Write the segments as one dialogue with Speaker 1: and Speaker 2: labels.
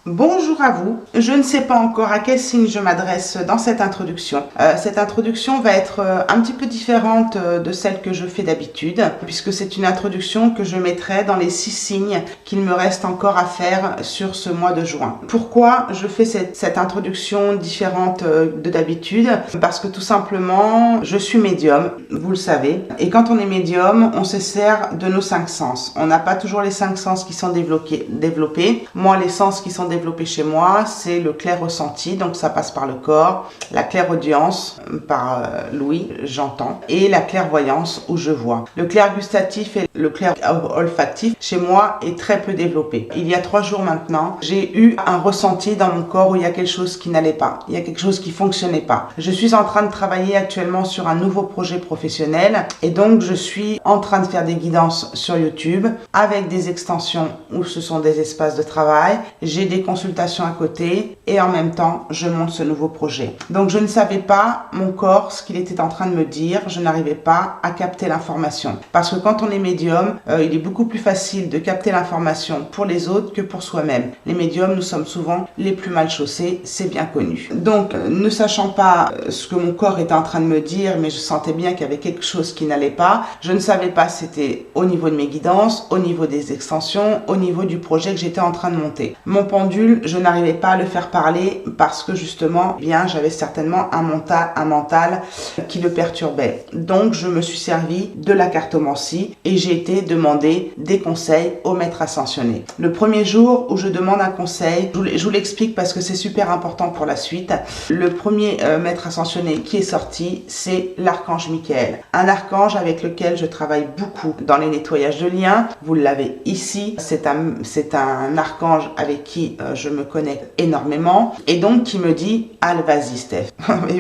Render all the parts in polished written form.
Speaker 1: Bonjour à vous. Je ne sais pas encore à quel signe je m'adresse dans cette introduction. Cette introduction va être un petit peu différente de celle que je fais d'habitude, puisque c'est une introduction que je mettrai dans les 6 signes qu'il me reste encore à faire sur ce mois de juin. Pourquoi je fais cette introduction différente de d'habitude? Parce que tout simplement, je suis médium, vous le savez, et quand on est médium, on se sert de nos 5 sens. On n'a pas toujours les 5 sens qui sont développés. Moi, les sens qui sont développé chez moi, c'est le clair ressenti, donc ça passe par le corps, la clairaudience par l'ouïe, j'entends, et la clairvoyance où je vois. Le clair gustatif et le clair olfactif chez moi est très peu développé. Il y a 3 jours maintenant, j'ai eu un ressenti dans mon corps où il y a quelque chose qui n'allait pas, il y a quelque chose qui fonctionnait pas. Je suis en train de travailler actuellement sur un nouveau projet professionnel et donc je suis en train de faire des guidances sur YouTube avec des extensions où ce sont des espaces de travail. J'ai des consultations à côté et en même temps je monte ce nouveau projet. Donc je ne savais pas mon corps ce qu'il était en train de me dire, je n'arrivais pas à capter l'information parce que quand on est médium, il est beaucoup plus facile de capter l'information pour les autres que pour soi-même. Les médiums, nous sommes souvent les plus mal chaussés, c'est bien connu. Donc ne sachant pas ce que mon corps était en train de me dire, mais je sentais bien qu'il y avait quelque chose qui n'allait pas, je ne savais pas si c'était au niveau de mes guidances, au niveau des extensions, au niveau du projet que j'étais en train de monter. Mon pendule, je n'arrivais pas à le faire parler parce que justement, j'avais certainement un mental qui le perturbait. Donc, je me suis servi de la cartomancie et j'ai été demander des conseils au maître ascensionné. Le premier jour où je demande un conseil, je vous l'explique parce que c'est super important pour la suite. Le premier maître ascensionné qui est sorti, c'est l'archange Michael. Un archange avec lequel je travaille beaucoup dans les nettoyages de liens. Vous l'avez ici. C'est un archange avec qui je me connecte énormément et donc qui me dit « Allez, vas-y Steph ».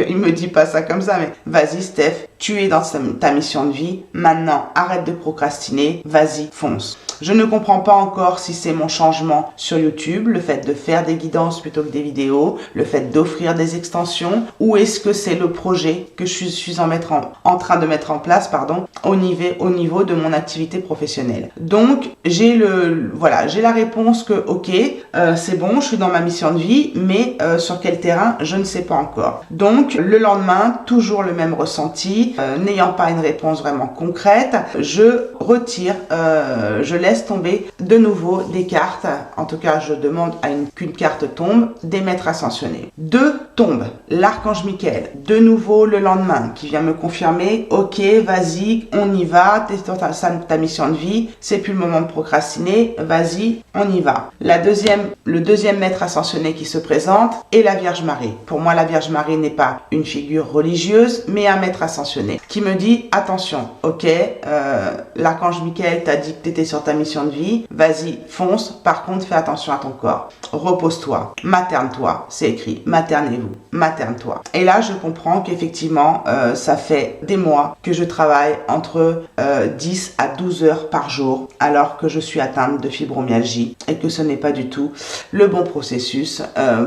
Speaker 1: Il me dit pas ça comme ça, mais « Vas-y Steph, tu es dans ta mission de vie, maintenant arrête de procrastiner, vas-y, fonce ». Je ne comprends pas encore si c'est mon changement sur YouTube, le fait de faire des guidances plutôt que des vidéos, le fait d'offrir des extensions, ou est-ce que c'est le projet que je suis en train de mettre en place, au niveau de mon activité professionnelle. Donc, j'ai la réponse que, ok, c'est bon, je suis dans ma mission de vie, mais sur quel terrain, je ne sais pas encore. Donc, le lendemain, toujours le même ressenti, n'ayant pas une réponse vraiment concrète, je retire, je laisse tomber de nouveau des cartes. En tout cas, je demande qu'une carte tombe, des maîtres ascensionnés. 2 tombent. L'archange Michael, de nouveau le lendemain, qui vient me confirmer, ok, vas-y, on y va, t'es sur ta mission de vie, c'est plus le moment de procrastiner, vas-y, on y va. Le deuxième maître ascensionné qui se présente est la Vierge Marie. Pour moi, la Vierge Marie n'est pas une figure religieuse, mais un maître ascensionné qui me dit, attention, ok, l'archange Michael t'a dit que t'étais sur ta mission de vie, vas-y, fonce, par contre, fais attention à ton corps. Repose-toi, materne-toi, c'est écrit, maternez-vous, materne-toi. Et là, je comprends qu'effectivement, ça fait des mois que je travaille entre 10 à 12 heures par jour, alors que je suis atteinte de fibromyalgie et que ce n'est pas du tout le bon processus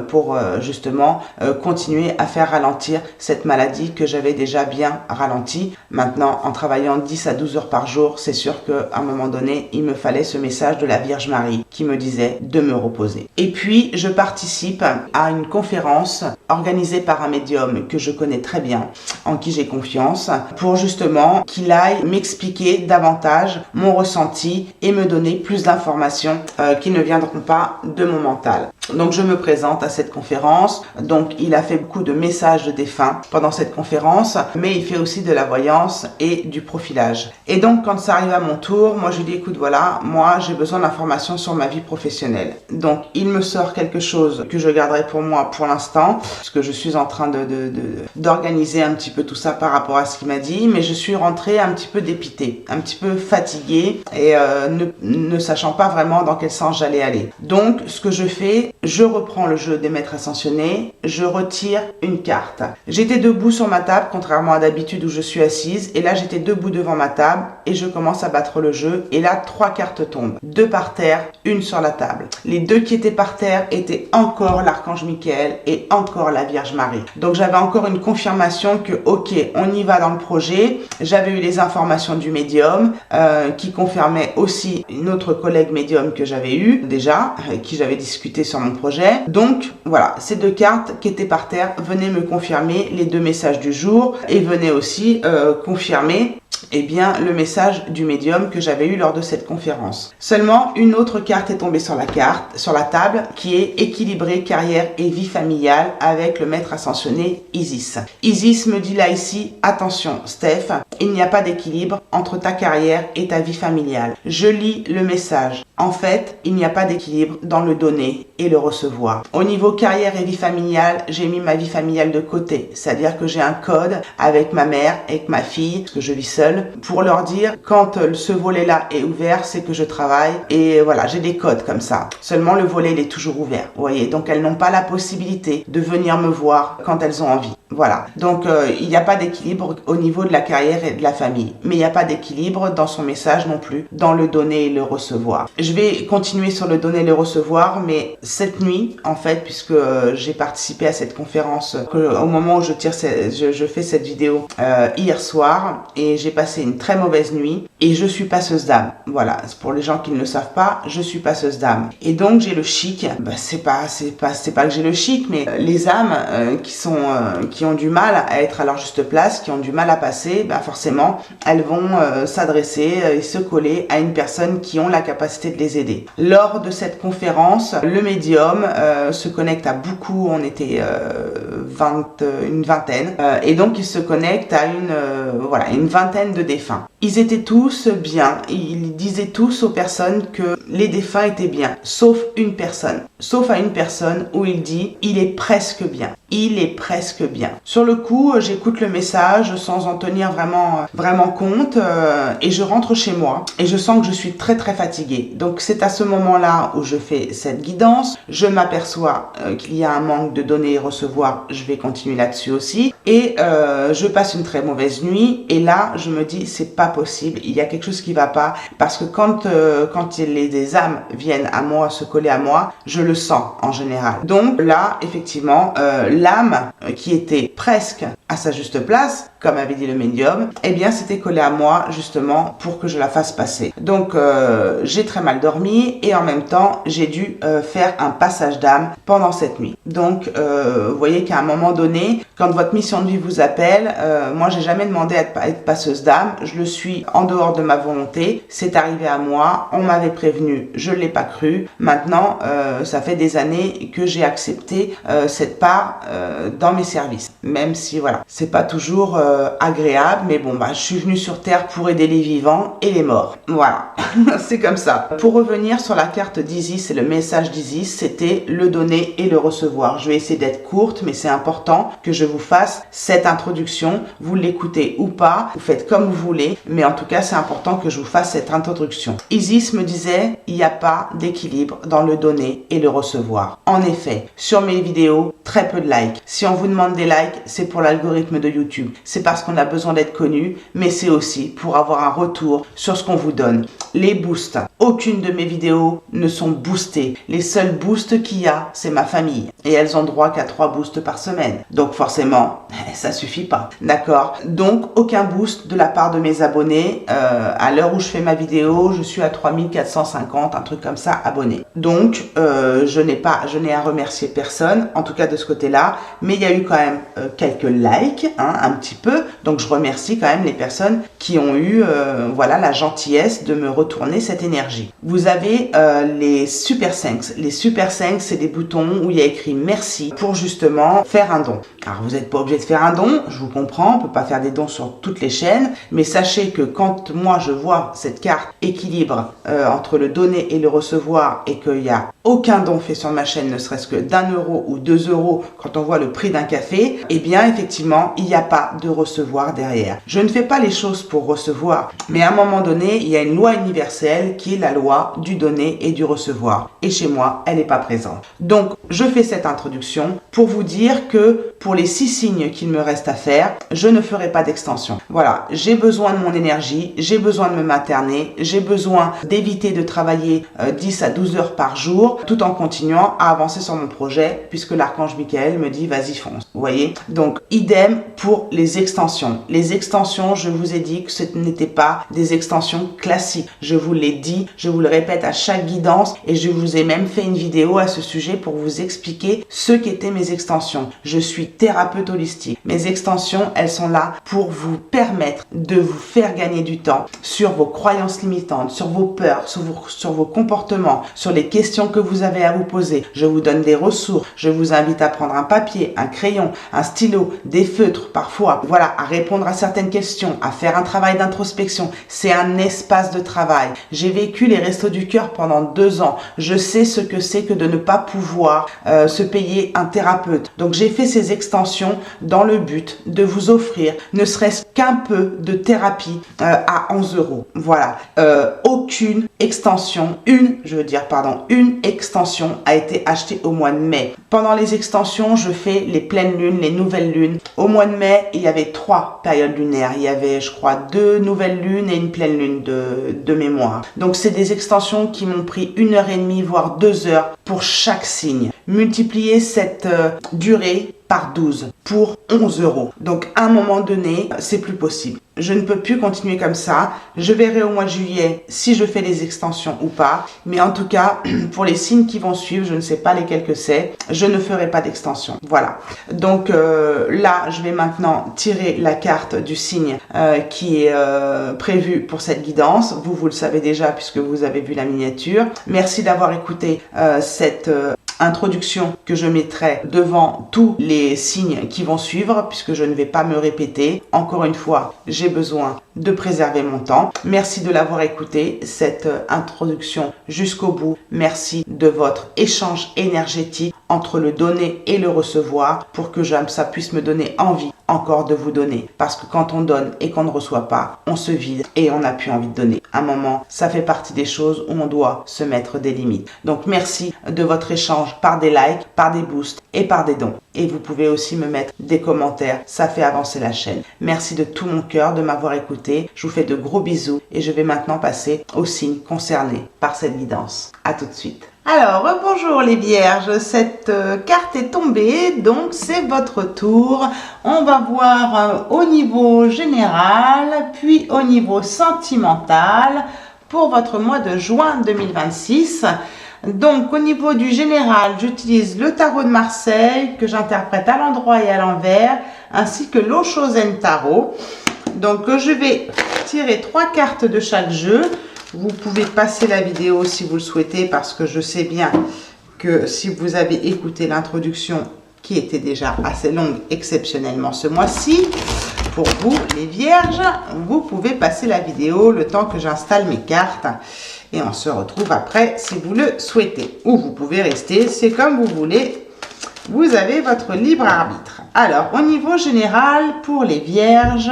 Speaker 1: pour justement continuer à faire ralentir cette maladie que j'avais déjà bien ralentie. Maintenant, en travaillant 10 à 12 heures par jour, c'est sûr qu'à un moment donné, il me fallait ce message de la Vierge Marie qui me disait de me reposer. Et puis, je participe à une conférence organisée par un médium que je connais très bien, en qui j'ai confiance, pour justement qu'il aille m'expliquer davantage mon ressenti et me donner plus d'informations qui ne viendront pas de mon mental. Donc, je me présente à cette conférence. Donc, il a fait beaucoup de messages de défunts pendant cette conférence, mais il fait aussi de la voyance et du profilage. Et donc, quand ça arrive à mon tour, moi, je lui dis, écoute, voilà, moi, j'ai besoin d'informations sur ma vie professionnelle. Donc, il me sort quelque chose que je garderai pour moi pour l'instant, parce que je suis en train d'organiser un petit peu tout ça par rapport à ce qu'il m'a dit, mais je suis rentrée un petit peu dépitée, un petit peu fatiguée et ne sachant pas vraiment dans quel sens j'allais aller. Donc, ce que je fais, je reprends le jeu des maîtres ascensionnés, je retire une carte. J'étais debout sur ma table, contrairement à d'habitude où je suis assise, et là j'étais debout devant ma table et je commence à battre le jeu, et là 3 cartes tombent, 2 par terre, 1 sur la table. Les 2 qui étaient par terre étaient encore l'archange Michael et encore la Vierge Marie. Donc j'avais encore une confirmation que ok, on y va dans le projet. J'avais eu les informations du médium qui confirmait aussi une autre collègue médium que j'avais eu déjà, avec qui j'avais discuté sur mon mon projet. Donc voilà, ces deux cartes qui étaient par terre venaient me confirmer les deux messages du jour et venaient aussi confirmer le message du médium que j'avais eu lors de cette conférence. Seulement, une autre carte est tombée sur la table, qui est équilibrée carrière et vie familiale avec le maître ascensionné Isis. Isis me dit là ici, attention Steph, il n'y a pas d'équilibre entre ta carrière et ta vie familiale. Je lis le message. En fait, il n'y a pas d'équilibre dans le donner et le recevoir. Au niveau carrière et vie familiale, j'ai mis ma vie familiale de côté. C'est-à-dire que j'ai un code avec ma mère, avec ma fille, parce que je vis seule, pour leur dire quand ce volet-là est ouvert, c'est que je travaille. Et voilà, j'ai des codes comme ça. Seulement, le volet, il est toujours ouvert. Vous voyez, donc elles n'ont pas la possibilité de venir me voir quand elles ont envie. Voilà, donc il n'y a pas d'équilibre au niveau de la carrière et de la famille. Mais il n'y a pas d'équilibre dans son message non plus, dans le donner et le recevoir. Je vais continuer sur le donner et le recevoir, mais cette nuit, en fait, puisque j'ai participé à cette conférence, au moment où je fais cette vidéo hier soir, et j'ai passé une très mauvaise nuit, et je suis passeuse d'âme. Voilà, pour les gens qui ne le savent pas, je suis passeuse d'âme. Et donc j'ai le chic, c'est pas que j'ai le chic, mais les âmes qui ont du mal à être à leur juste place, qui ont du mal à passer, forcément, elles vont s'adresser et se coller à une personne qui ont la capacité de les aider. Lors de cette conférence, le médium se connecte à beaucoup, on était une vingtaine, et donc il se connecte à une vingtaine de défunts. Ils étaient tous bien, ils disaient tous aux personnes que les défunts étaient bien, sauf une personne. Sauf à une personne où il dit « il est presque bien ». Il est presque bien. Sur le coup, j'écoute le message sans en tenir vraiment compte et je rentre chez moi et je sens que je suis très très fatiguée. Donc c'est à ce moment-là où je fais cette guidance. Je m'aperçois qu'il y a un manque de donner et recevoir. Je vais continuer là-dessus aussi. Et je passe une très mauvaise nuit et là, je me dis c'est pas possible. Il y a quelque chose qui va pas parce que quand des âmes viennent à moi, se coller à moi, je le sens en général. Donc là, effectivement, l'âme qui était presque à sa juste place, comme avait dit le médium, s'était collée à moi justement pour que je la fasse passer. Donc j'ai très mal dormi et en même temps j'ai dû faire un passage d'âme pendant cette nuit. Donc vous voyez qu'à un moment donné, quand votre mission de vie vous appelle, moi j'ai jamais demandé à être passeuse d'âme, je le suis en dehors de ma volonté, c'est arrivé à moi, on m'avait prévenu, je l'ai pas cru. Maintenant ça fait des années que j'ai accepté cette part dans mes services, même si voilà, c'est pas toujours agréable, mais bon, je suis venue sur Terre pour aider les vivants et les morts. Voilà, c'est comme ça. Pour revenir sur la carte d'Isis et le message d'Isis, c'était le donner et le recevoir. Je vais essayer d'être courte, mais c'est important que je vous fasse cette introduction. Vous l'écoutez ou pas, vous faites comme vous voulez, mais en tout cas, c'est important que je vous fasse cette introduction. Isis me disait, il n'y a pas d'équilibre dans le donner et le recevoir. En effet, sur mes vidéos, très peu de likes. Si on vous demande des likes, c'est pour l'algorithme de YouTube. C'est parce qu'on a besoin d'être connu, mais c'est aussi pour avoir un retour sur ce qu'on vous donne. Les boosts. Aucune de mes vidéos ne sont boostées. Les seuls boosts qu'il y a, c'est ma famille. Et elles ont droit qu'à 3 boosts par semaine. Donc forcément, ça suffit pas. D'accord? Donc aucun boost de la part de mes abonnés. À l'heure où je fais ma vidéo, je suis à 3450, un truc comme ça, abonnés. Donc je n'ai à remercier personne, en tout cas de ce côté-là. Mais il y a eu quand même quelques likes, un petit peu. Donc je remercie quand même les personnes qui ont eu la gentillesse de me retourner cette énergie. Vous avez les Super Thanks. Les Super Thanks, c'est des boutons où il y a écrit merci pour justement faire un don. Alors vous n'êtes pas obligé de faire un don, je vous comprends, on ne peut pas faire des dons sur toutes les chaînes, mais sachez que quand moi je vois cette carte équilibre entre le donner et le recevoir et qu'il n'y a aucun don fait sur ma chaîne, ne serait-ce que d'1 euro ou 2 euros quand on voit le prix d'un café, effectivement, il n'y a pas de recevoir derrière. Je ne fais pas les choses pour recevoir, mais à un moment donné, il y a une loi universelle qui est la loi du donner et du recevoir. Et chez moi, elle n'est pas présente. Donc, je fais cette introduction pour vous dire que pour les 6 signes qu'il me reste à faire, je ne ferai pas d'extension. Voilà, j'ai besoin de mon énergie, j'ai besoin de me materner, j'ai besoin d'éviter de travailler 10 à 12 heures par jour, tout en continuant à avancer sur mon projet, puisque l'archange Michael me dit vas-y fonce. Vous voyez? Donc idem pour les extensions. Les extensions, je vous ai dit compris que ce n'était pas des extensions classiques. Je vous l'ai dit, je vous le répète à chaque guidance et je vous ai même fait une vidéo à ce sujet pour vous expliquer ce qu'étaient mes extensions. Je suis thérapeute holistique. Mes extensions, elles sont là pour vous permettre de vous faire gagner du temps sur vos croyances limitantes, sur vos peurs, sur vos comportements, sur les questions que vous avez à vous poser. Je vous donne des ressources. Je vous invite à prendre un papier, un crayon, un stylo, des feutres parfois. Voilà, à répondre à certaines questions, à faire un travail d'introspection. C'est un espace de travail. J'ai vécu les Restos du Cœur pendant 2 ans. Je sais ce que c'est que de ne pas pouvoir se payer un thérapeute. Donc j'ai fait ces extensions dans le but de vous offrir ne serait-ce qu'un peu de thérapie à 11 €. Voilà. Aucune extension, une extension a été achetée au mois de mai. Pendant les extensions, je fais les pleines lunes, les nouvelles lunes. Au mois de mai, il y avait 3 périodes lunaires. Il y avait, je crois, 2 nouvelles lunes et une pleine lune de mémoire. Donc, c'est des extensions qui m'ont pris 1h30, voire 2 heures pour chaque signe. Multiplier cette durée par 12 pour 11 €. Donc, à un moment donné, c'est plus possible. Je ne peux plus continuer comme ça. Je verrai au mois de juillet si je fais les extensions ou pas. Mais en tout cas, pour les signes qui vont suivre, je ne sais pas lesquels que c'est, je ne ferai pas d'extension. Voilà. Donc là, je vais maintenant tirer la carte du signe qui est prévu pour cette guidance. Vous le savez déjà puisque vous avez vu la miniature. Merci d'avoir écouté cette introduction que je mettrai devant tous les signes qui vont suivre puisque je ne vais pas me répéter. Encore une fois, j'ai besoin de préserver mon temps. Merci de l'avoir écouté, cette introduction jusqu'au bout. Merci de votre échange énergétique entre le donner et le recevoir pour que ça puisse me donner envie encore de vous donner. Parce que quand on donne et qu'on ne reçoit pas, on se vide et on n'a plus envie de donner. À un moment, ça fait partie des choses où on doit se mettre des limites. Donc merci de votre échange par des likes, par des boosts et par des dons. Et vous pouvez aussi me mettre des commentaires, ça fait avancer la chaîne. Merci de tout mon cœur de m'avoir écouté. Je vous fais de gros bisous et je vais maintenant passer aux signes concernés par cette guidance. À tout de suite. Alors, bonjour les vierges, cette carte est tombée, donc c'est votre tour. On va voir au niveau général, puis au niveau sentimental pour votre mois de juin 2026. Donc, au niveau du général, j'utilise le tarot de Marseille que j'interprète à l'endroit et à l'envers, ainsi que l'Oshozen Tarot. Donc, je vais tirer 3 cartes de chaque jeu. Vous pouvez passer la vidéo si vous le souhaitez parce que je sais bien que si vous avez écouté l'introduction qui était déjà assez longue exceptionnellement ce mois-ci, pour vous les vierges, vous pouvez passer la vidéo le temps que j'installe mes cartes et on se retrouve après si vous le souhaitez. Ou vous pouvez rester, c'est comme vous voulez, vous avez votre libre arbitre. Alors au niveau général pour les vierges,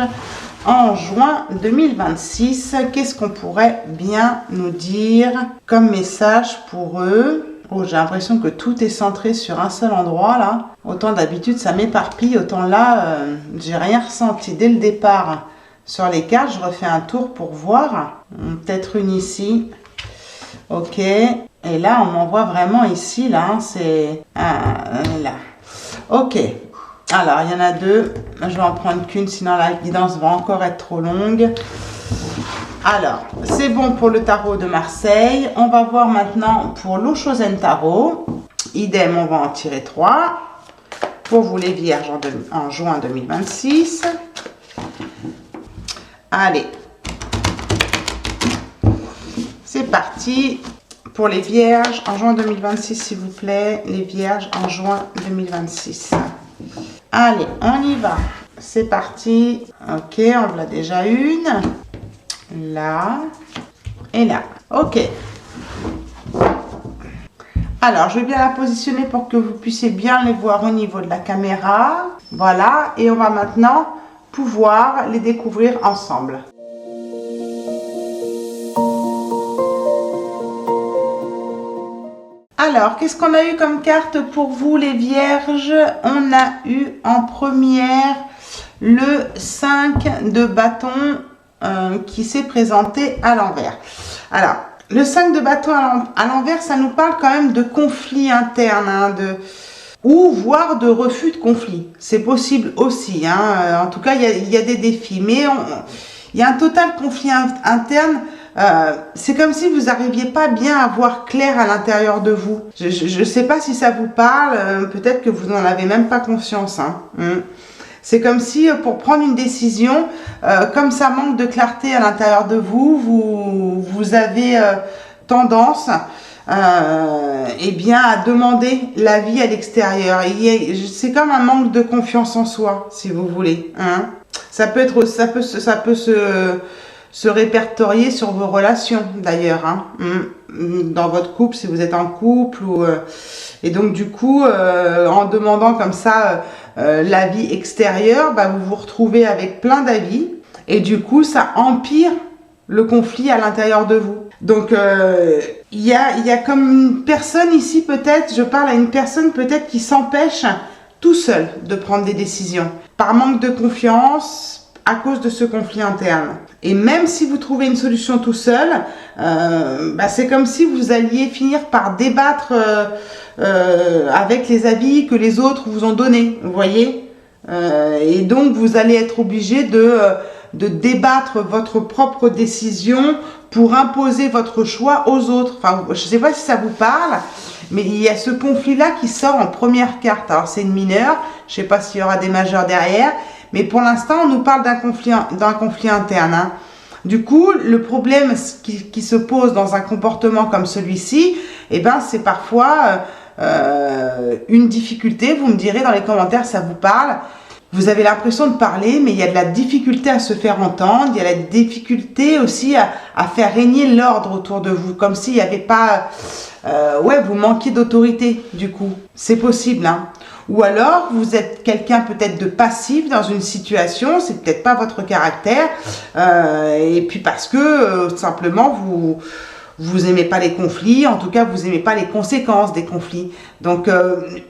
Speaker 1: en juin 2026, qu'est-ce qu'on pourrait bien nous dire comme message pour eux? Oh, j'ai l'impression que tout est centré sur un seul endroit là. Autant d'habitude ça m'éparpille, autant là j'ai rien ressenti dès le départ. Sur les cartes, je refais un tour pour voir. Peut-être une ici. Ok. Et là, on m'envoie vraiment ici là. C'est là. Ok. Alors, il y en a 2. Je vais en prendre qu'une, sinon la guidance va encore être trop longue. Alors, c'est bon pour le tarot de Marseille. On va voir maintenant pour l'Oshozen Tarot. Idem, on va en tirer 3. Pour vous les vierges en juin 2026. Allez. C'est parti. Pour les vierges en juin 2026, s'il vous plaît. Les vierges en juin 2026. Allez, on y va. C'est parti. Ok, on l'a déjà une. Là. Et là. Ok. Alors, je vais bien la positionner pour que vous puissiez bien les voir au niveau de la caméra. Voilà. Et on va maintenant pouvoir les découvrir ensemble. Alors, qu'est-ce qu'on a eu comme carte pour vous les vierges? On a eu en première le 5 de bâton qui s'est présenté à l'envers. Alors, le 5 de bâton à l'envers, ça nous parle quand même de conflit interne, hein, ou voire de refus de conflit. C'est possible aussi. Hein. En tout cas, il y a des défis. Mais Il y a un total conflit interne. C'est comme si vous n'arriviez pas bien à voir clair à l'intérieur de vous. Je ne sais pas si ça vous parle, peut-être que vous n'en avez même pas conscience. Hein. C'est comme si pour prendre une décision, comme ça manque de clarté à l'intérieur de vous, vous avez tendance eh bien, à demander l'avis à l'extérieur. C'est comme un manque de confiance en soi, si vous voulez. Hein. Ça peut se répertorier sur vos relations d'ailleurs, hein, dans votre couple, si vous êtes en couple, et donc du coup, en demandant comme ça l'avis extérieur, bah, vous vous retrouvez avec plein d'avis, et du coup, ça empire le conflit à l'intérieur de vous. Donc, il y a comme une personne ici, peut-être, je parle à une personne peut-être qui s'empêche tout seul de prendre des décisions, par manque de confiance, à cause de ce conflit interne. Et même si vous trouvez une solution tout seul, bah c'est comme si vous alliez finir par débattre avec les avis que les autres vous ont donnés, vous voyez. Et donc vous allez être obligé de débattre votre propre décision pour imposer votre choix aux autres. Enfin, je ne sais pas si ça vous parle, mais il y a ce conflit-là qui sort en première carte. Alors c'est une mineure, je ne sais pas s'il y aura des majeurs derrière, mais pour l'instant, on nous parle d'un conflit interne. Hein. Du coup, le problème qui se pose dans un comportement comme celui-ci, eh ben, c'est parfois une difficulté. Vous me direz dans les commentaires, ça vous parle. Vous avez l'impression de parler, mais il y a de la difficulté à se faire entendre. Il y a la difficulté aussi à faire régner l'ordre autour de vous, comme s'il n'y avait pas... vous manquez d'autorité, du coup. C'est possible, hein. Ou alors, vous êtes quelqu'un peut-être de passif dans une situation, c'est peut-être pas votre caractère, et puis parce que simplement vous aimez pas les conflits, en tout cas vous aimez pas les conséquences des conflits. Donc,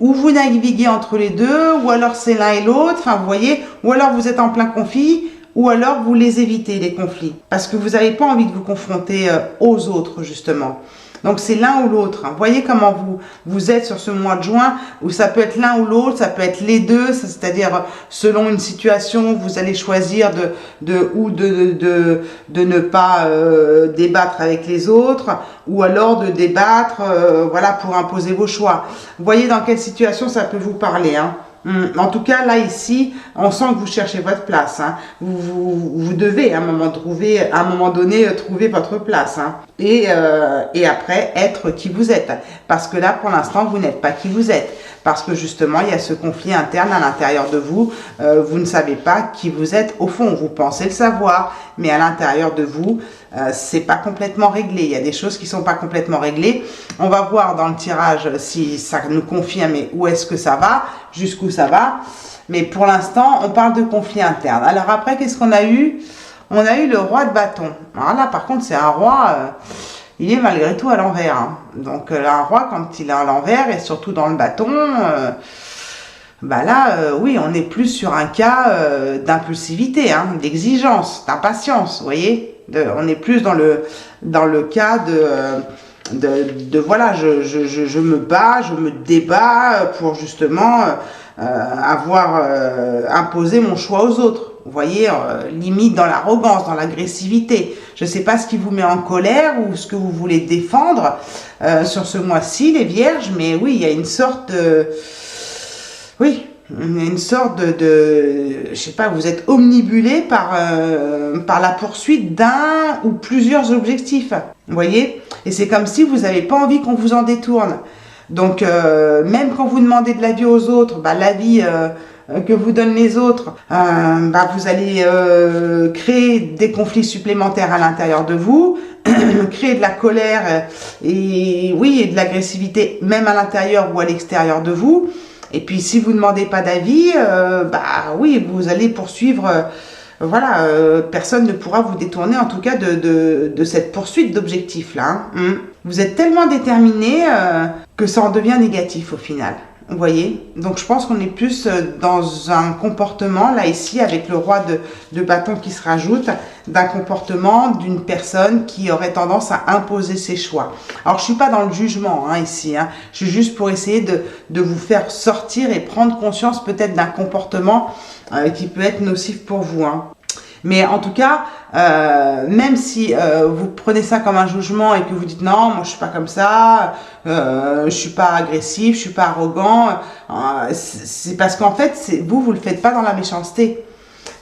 Speaker 1: ou vous naviguez entre les deux, ou alors c'est l'un et l'autre, enfin vous voyez, ou alors vous êtes en plein conflit, ou alors vous les évitez, les conflits, parce que vous n'avez pas envie de vous confronter aux autres, justement. Donc c'est l'un ou l'autre. Hein. Voyez comment vous êtes sur ce mois de juin, où ça peut être l'un ou l'autre, ça peut être les deux, c'est-à-dire selon une situation, vous allez choisir de ne pas débattre avec les autres, ou alors de débattre, voilà, pour imposer vos choix. Voyez dans quelle situation ça peut vous parler. Hein. En tout cas, là, ici, on sent que vous cherchez votre place. Hein. Vous devez, à un moment donné, trouver votre place. Hein. Et après, être qui vous êtes. Parce que là, pour l'instant, vous n'êtes pas qui vous êtes. Parce que justement, il y a ce conflit interne à l'intérieur de vous. Vous ne savez pas qui vous êtes au fond. Vous pensez le savoir. Mais à l'intérieur de vous, c'est pas complètement réglé. Il y a des choses qui sont pas complètement réglées. On va voir dans le tirage si ça nous confirme et où est-ce que ça va, jusqu'où ça va. Mais pour l'instant, on parle de conflit interne. Alors après, qu'est-ce qu'on a eu? On a eu le roi de bâton. Alors là, par contre, c'est un roi, il est malgré tout à l'envers. Hein. Donc un roi, quand il est à l'envers, et surtout dans le bâton... bah là, oui, on est plus sur un cas d'impulsivité, hein, d'exigence, d'impatience, vous voyez. On est plus dans le cas de voilà, je me bats, je me débat pour justement avoir imposé mon choix aux autres. Vous voyez, limite dans l'arrogance, dans l'agressivité. Je ne sais pas ce qui vous met en colère ou ce que vous voulez défendre sur ce mois-ci, les vierges, mais oui, il y a une sorte de... Oui, une sorte je sais pas, vous êtes omnibulé par la poursuite d'un ou plusieurs objectifs, vous voyez. Et c'est comme si vous n'avez pas envie qu'on vous en détourne. Donc, même quand vous demandez de l'avis aux autres, bah, l'avis que vous donnent les autres, bah, vous allez créer des conflits supplémentaires à l'intérieur de vous, créer de la colère et oui, et de l'agressivité même à l'intérieur ou à l'extérieur de vous. Et puis, si vous ne demandez pas d'avis, bah oui, vous allez poursuivre, voilà, personne ne pourra vous détourner, en tout cas, de cette poursuite d'objectifs-là. Hein. Vous êtes tellement déterminé que ça en devient négatif au final. Vous voyez? Donc, je pense qu'on est plus dans un comportement, là, ici, avec le roi de bâton qui se rajoute, d'un comportement d'une personne qui aurait tendance à imposer ses choix. Alors, je suis pas dans le jugement, hein, ici. Hein. Je suis juste pour essayer de vous faire sortir et prendre conscience peut-être d'un comportement qui peut être nocif pour vous. Hein. Mais en tout cas, même si vous prenez ça comme un jugement et que vous dites non, moi je suis pas comme ça, je suis pas agressif, je suis pas arrogant, c'est parce qu'en fait, vous le faites pas dans la méchanceté.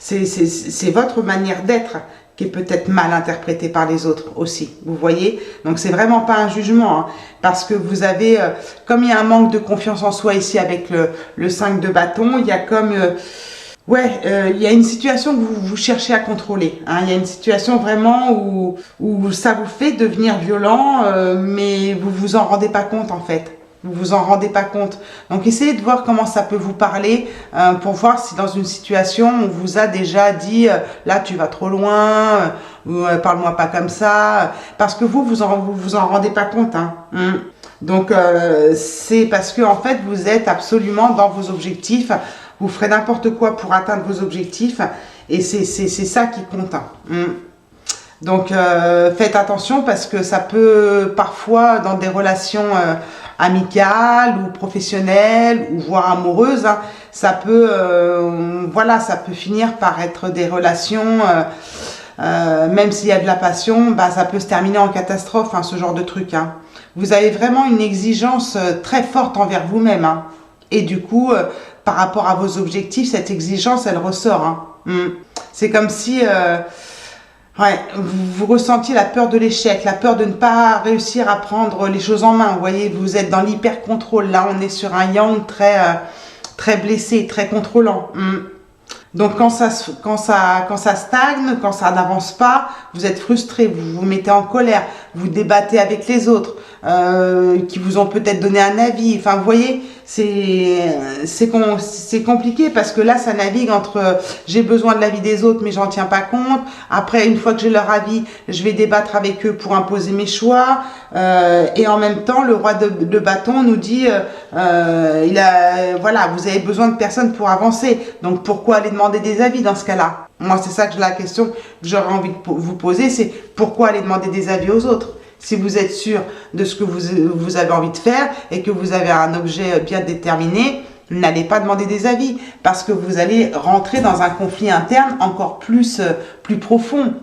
Speaker 1: C'est votre manière d'être qui est peut-être mal interprétée par les autres aussi, vous voyez. Donc c'est vraiment pas un jugement, hein, parce que vous avez, comme il y a un manque de confiance en soi ici avec le 5 de bâton, il y a comme... il y a une situation que vous cherchez à contrôler. Hein. Il y a une situation vraiment où ça vous fait devenir violent, mais vous vous en rendez pas compte en fait. Vous vous en rendez pas compte. Donc essayez de voir comment ça peut vous parler pour voir si dans une situation on vous a déjà dit là tu vas trop loin, parle-moi pas comme ça, parce que vous en rendez pas compte. Hein. Donc c'est parce que en fait vous êtes absolument dans vos objectifs. Vous ferez n'importe quoi pour atteindre vos objectifs et c'est ça qui compte. Hein. Donc faites attention parce que ça peut parfois dans des relations amicales ou professionnelles ou voire amoureuses, hein, ça peut ça peut finir par être des relations même s'il y a de la passion, ça peut se terminer en catastrophe, hein, ce genre de truc. Hein. Vous avez vraiment une exigence très forte envers vous-même. Hein. Et du coup, par rapport à vos objectifs, cette exigence, elle ressort. Hein. C'est comme si vous ressentiez la peur de l'échec, la peur de ne pas réussir à prendre les choses en main. Vous voyez, vous êtes dans l'hyper-contrôle. Là, on est sur un yang très blessé, très contrôlant. Donc quand ça stagne, quand ça n'avance pas, vous êtes frustré, vous vous mettez en colère, vous débattez avec les autres qui vous ont peut-être donné un avis. Enfin, vous voyez, c'est compliqué parce que là, ça navigue entre j'ai besoin de l'avis des autres, mais j'en tiens pas compte. Après, une fois que j'ai leur avis, je vais débattre avec eux pour imposer mes choix. Et en même temps, le roi de bâton nous dit vous avez besoin de personnes pour avancer. Donc pourquoi aller demander des avis dans ce cas-là? Moi, c'est ça que la question que j'aurais envie de vous poser, c'est pourquoi aller demander des avis aux autres? Si vous êtes sûr de ce que vous avez envie de faire et que vous avez un objet bien déterminé, n'allez pas demander des avis parce que vous allez rentrer dans un conflit interne encore plus profond.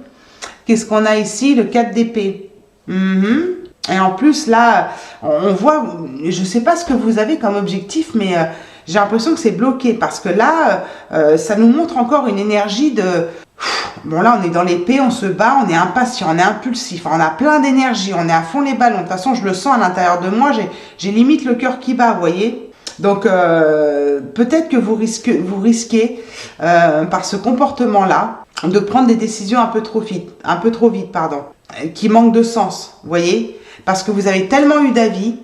Speaker 1: Qu'est-ce qu'on a ici? Le 4 d'épée. Et en plus, là, on voit, je ne sais pas ce que vous avez comme objectif, mais j'ai l'impression que c'est bloqué parce que là, ça nous montre encore une énergie de... Bon, là, on est dans l'épée, on se bat, on est impatient, on est impulsif, on a plein d'énergie, on est à fond les ballons. De toute façon, je le sens à l'intérieur de moi, j'ai limite le cœur qui bat, vous voyez. Donc, peut-être que vous risquez par ce comportement-là, de prendre des décisions un peu trop vite, qui manquent de sens, vous voyez, parce que vous avez tellement eu d'avis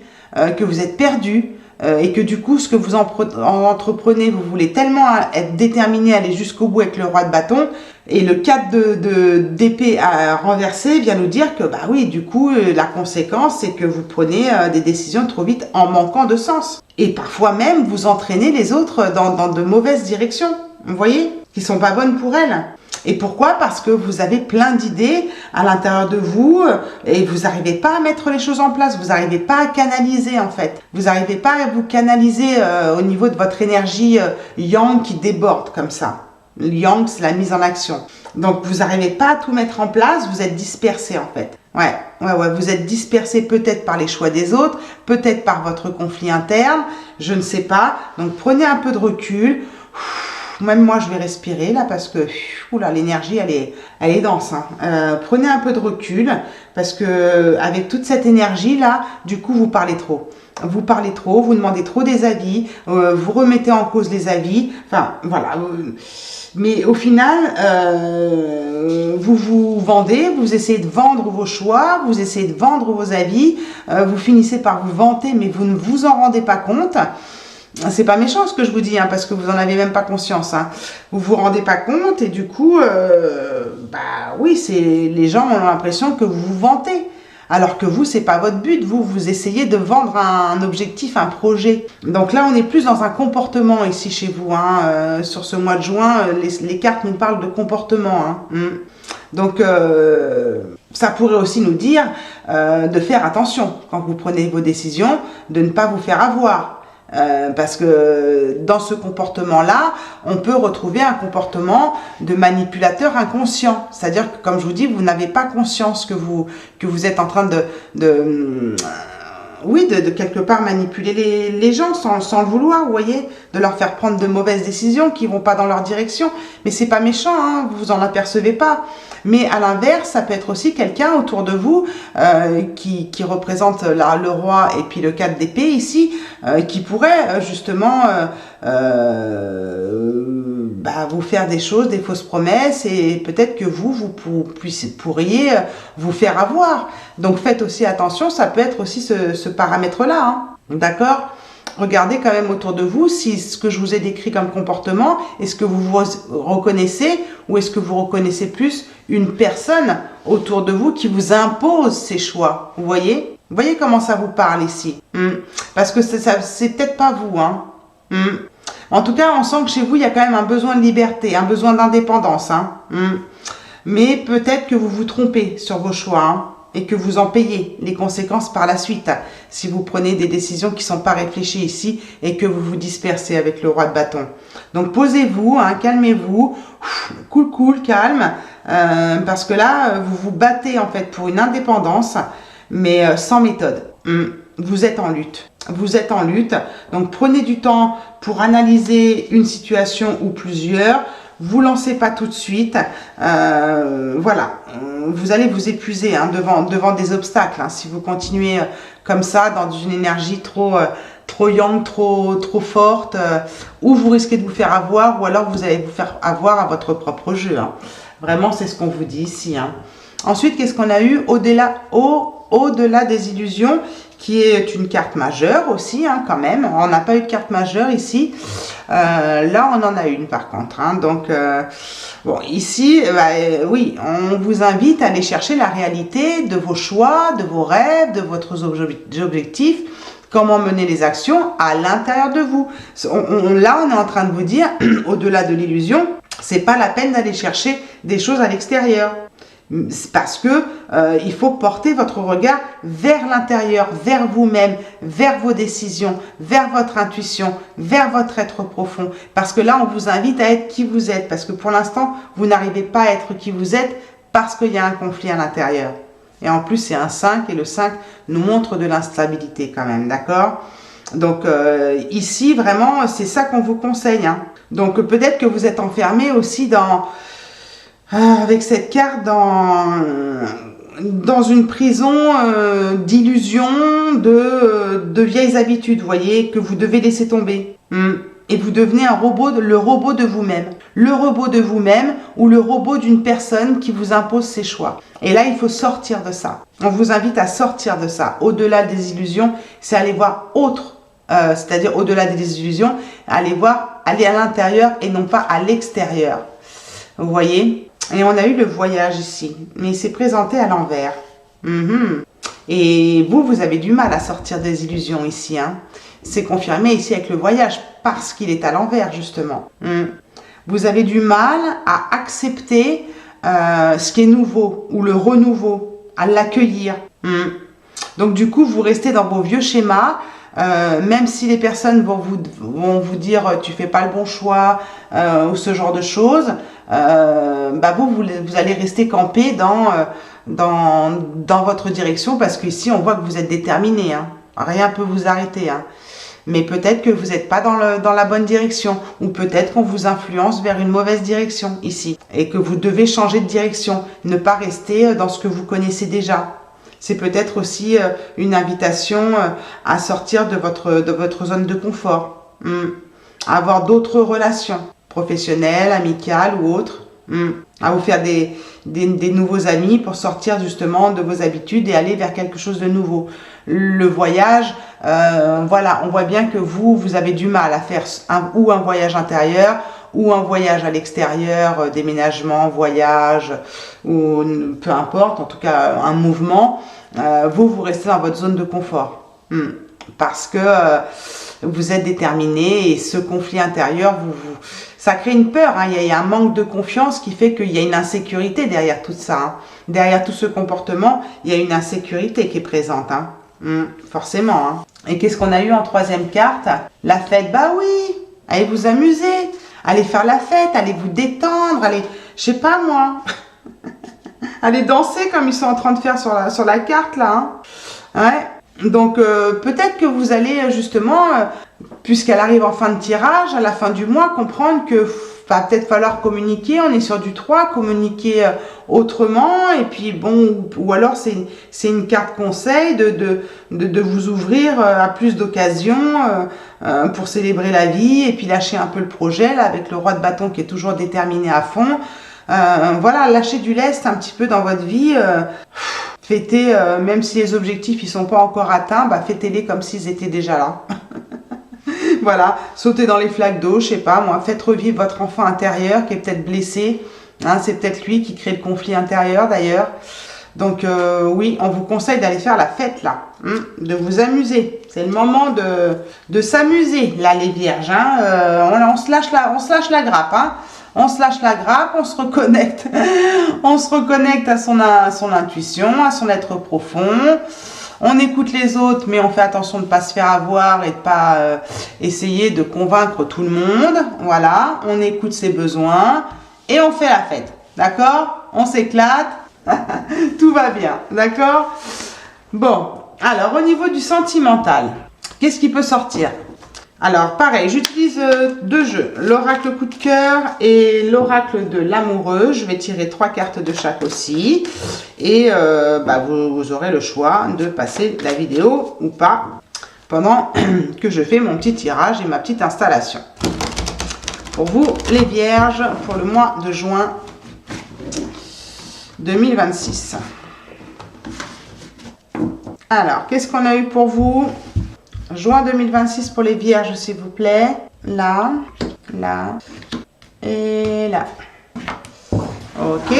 Speaker 1: que vous êtes perdu et que du coup, ce que vous entreprenez, vous voulez tellement être déterminé, aller jusqu'au bout avec le roi de bâton, et le 4 d'épée à renverser vient nous dire que, oui, du coup, la conséquence, c'est que vous prenez des décisions trop vite en manquant de sens. Et parfois même, vous entraînez les autres dans de mauvaises directions, vous voyez, qui sont pas bonnes pour elles. Et pourquoi? Parce que vous avez plein d'idées à l'intérieur de vous et vous n'arrivez pas à mettre les choses en place, vous n'arrivez pas à canaliser en fait. Vous n'arrivez pas à vous canaliser au niveau de votre énergie yang qui déborde comme ça. Le yang, c'est la mise en action. Donc vous n'arrivez pas à tout mettre en place, vous êtes dispersé en fait. Ouais, vous êtes dispersé peut-être par les choix des autres, peut-être par votre conflit interne, je ne sais pas. Donc prenez un peu de recul. Même moi, je vais respirer là parce que l'énergie, elle est dense. Hein. Prenez un peu de recul parce que avec toute cette énergie là, du coup, vous parlez trop. Vous parlez trop, vous demandez trop des avis, vous remettez en cause les avis. Enfin, voilà. Mais au final, vous vous vendez, vous essayez de vendre vos choix, vous essayez de vendre vos avis, vous finissez par vous vanter, mais vous ne vous en rendez pas compte. C'est pas méchant ce que je vous dis, hein, parce que vous en avez même pas conscience. Hein. Vous vous rendez pas compte et du coup, les gens ont l'impression que vous vous vantez. Alors que vous, c'est pas votre but. Vous essayez de vendre un objectif, un projet. Donc là, on est plus dans un comportement ici chez vous. Hein. Sur ce mois de juin, les cartes nous parlent de comportement. Hein. Donc, ça pourrait aussi nous dire de faire attention quand vous prenez vos décisions, de ne pas vous faire avoir. Parce que dans ce comportement-là, on peut retrouver un comportement de manipulateur inconscient. C'est-à-dire que, comme je vous dis, vous n'avez pas conscience que vous êtes en train de quelque part manipuler les gens sans le vouloir, vous voyez, de leur faire prendre de mauvaises décisions qui vont pas dans leur direction. Mais c'est pas méchant, hein, vous en apercevez pas. Mais à l'inverse, ça peut être aussi quelqu'un autour de vous qui représente le roi et puis le 4 d'épée ici, qui pourrait justement vous faire des choses, des fausses promesses, et peut-être que vous pourriez vous faire avoir. Donc faites aussi attention, ça peut être aussi ce paramètre-là, hein. D'accord ? Regardez quand même autour de vous si ce que je vous ai décrit comme comportement, est-ce que vous vous reconnaissez, ou est-ce que vous reconnaissez plus une personne autour de vous qui vous impose ses choix. Vous voyez comment ça vous parle ici, Parce que c'est peut-être pas vous, hein. En tout cas, on sent que chez vous, il y a quand même un besoin de liberté, un besoin d'indépendance, hein. Mais peut-être que vous vous trompez sur vos choix, hein, et que vous en payez les conséquences par la suite, si vous prenez des décisions qui ne sont pas réfléchies ici et que vous vous dispersez avec le roi de bâton. Donc posez-vous, hein, calmez-vous, cool, calme, parce que là, vous vous battez en fait pour une indépendance, mais sans méthode. Vous êtes en lutte. Vous êtes en lutte, donc prenez du temps pour analyser une situation ou plusieurs. Vous lancez pas tout de suite, voilà, vous allez vous épuiser, hein, devant des obstacles, hein, si vous continuez comme ça dans une énergie trop yang, trop forte, ou vous risquez de vous faire avoir, ou alors vous allez vous faire avoir à votre propre jeu, hein. Vraiment, c'est ce qu'on vous dit ici, hein. Ensuite, qu'est-ce qu'on a eu au-delà des illusions, qui est une carte majeure aussi, hein, quand même. On n'a pas eu de carte majeure ici. Là, on en a une par contre, hein. Donc, bon, ici, oui, on vous invite à aller chercher la réalité de vos choix, de vos rêves, de votre objectifs, comment mener les actions à l'intérieur de vous. Là, on est en train de vous dire, au-delà de l'illusion, c'est pas la peine d'aller chercher des choses à l'extérieur. Parce que il faut porter votre regard vers l'intérieur, vers vous-même, vers vos décisions, vers votre intuition, vers votre être profond. Parce que là, on vous invite à être qui vous êtes. Parce que pour l'instant, vous n'arrivez pas à être qui vous êtes parce qu'il y a un conflit à l'intérieur. Et en plus, c'est un 5 et le 5 nous montre de l'instabilité quand même, d'accord ? Donc ici, vraiment, c'est ça qu'on vous conseille, hein. Donc peut-être que vous êtes enfermé aussi avec cette carte dans une prison d'illusions, de vieilles habitudes, vous voyez, que vous devez laisser tomber. Et vous devenez le robot de vous-même. Le robot de vous-même ou le robot d'une personne qui vous impose ses choix. Et là, il faut sortir de ça. On vous invite à sortir de ça. Au-delà des illusions, c'est aller voir autre. C'est-à-dire au-delà des illusions, aller à l'intérieur et non pas à l'extérieur. Vous voyez ? Et on a eu le voyage ici, mais il s'est présenté à l'envers. Et vous avez du mal à sortir des illusions ici, hein. C'est confirmé ici avec le voyage, parce qu'il est à l'envers, justement. Vous avez du mal à accepter ce qui est nouveau, ou le renouveau, à l'accueillir. Donc du coup, vous restez dans vos vieux schémas, même si les personnes vont vous dire tu fais pas le bon choix, ou ce genre de choses, vous allez rester campé dans votre direction, parce qu'ici on voit que vous êtes déterminé, hein. Rien peut vous arrêter, hein. Mais peut-être que vous n'êtes pas dans la bonne direction, ou peut-être qu'on vous influence vers une mauvaise direction ici, et que vous devez changer de direction, ne pas rester dans ce que vous connaissez déjà. C'est peut-être aussi une invitation à sortir de votre zone de confort, à avoir d'autres relations, professionnelles, amicales ou autres, à vous faire des nouveaux amis pour sortir justement de vos habitudes et aller vers quelque chose de nouveau. Le voyage, voilà, on voit bien que vous avez du mal à faire un voyage intérieur ou un voyage à l'extérieur, déménagement, voyage, ou peu importe, en tout cas un mouvement. Vous restez dans votre zone de confort, parce que vous êtes déterminé, et ce conflit intérieur, ça crée une peur, hein. Il y a un manque de confiance qui fait qu'il y a une insécurité derrière tout ça, hein. Derrière tout ce comportement, il y a une insécurité qui est présente, hein. Forcément, hein. Et qu'est-ce qu'on a eu en troisième carte? La fête. Bah oui, allez vous amuser, allez faire la fête, allez vous détendre, allez, je sais pas moi, allez danser comme ils sont en train de faire sur la carte là. Hein. Ouais. Donc peut-être que vous allez justement, puisqu'elle arrive en fin de tirage, à la fin du mois, comprendre que va peut-être falloir communiquer, on est sur du 3, communiquer autrement, et puis bon, ou alors c'est une carte conseil de vous ouvrir à plus d'occasions pour célébrer la vie, et puis lâcher un peu le projet, là, avec le roi de bâton qui est toujours déterminé à fond. Voilà, lâcher du lest un petit peu dans votre vie, fêter, même si les objectifs ils sont pas encore atteints, bah fêtez-les comme s'ils étaient déjà là. Voilà, sautez dans les flaques d'eau, je sais pas moi, faites revivre votre enfant intérieur qui est peut-être blessé, hein, c'est peut-être lui qui crée le conflit intérieur d'ailleurs. Donc oui, on vous conseille d'aller faire la fête là, hein, de vous amuser. C'est le moment de s'amuser là les vierges, hein. On se lâche la grappe, hein. On se lâche la grappe, on se reconnecte, on se reconnecte à son intuition, à son être profond. On écoute les autres, mais on fait attention de ne pas se faire avoir et de pas essayer de convaincre tout le monde. Voilà, on écoute ses besoins et on fait la fête. D'accord? On s'éclate, tout va bien. D'accord? Bon, alors au niveau du sentimental, qu'est-ce qui peut sortir? Alors, pareil, j'utilise deux jeux, l'oracle coup de cœur et l'oracle de l'amoureux. Je vais tirer 3 cartes de chaque aussi. Et vous aurez le choix de passer la vidéo ou pas pendant que je fais mon petit tirage et ma petite installation. Pour vous, les vierges, pour le mois de juin 2026. Alors, qu'est-ce qu'on a eu pour vous? Juin 2026 pour les vierges, s'il vous plaît. Là, là et là. Ok.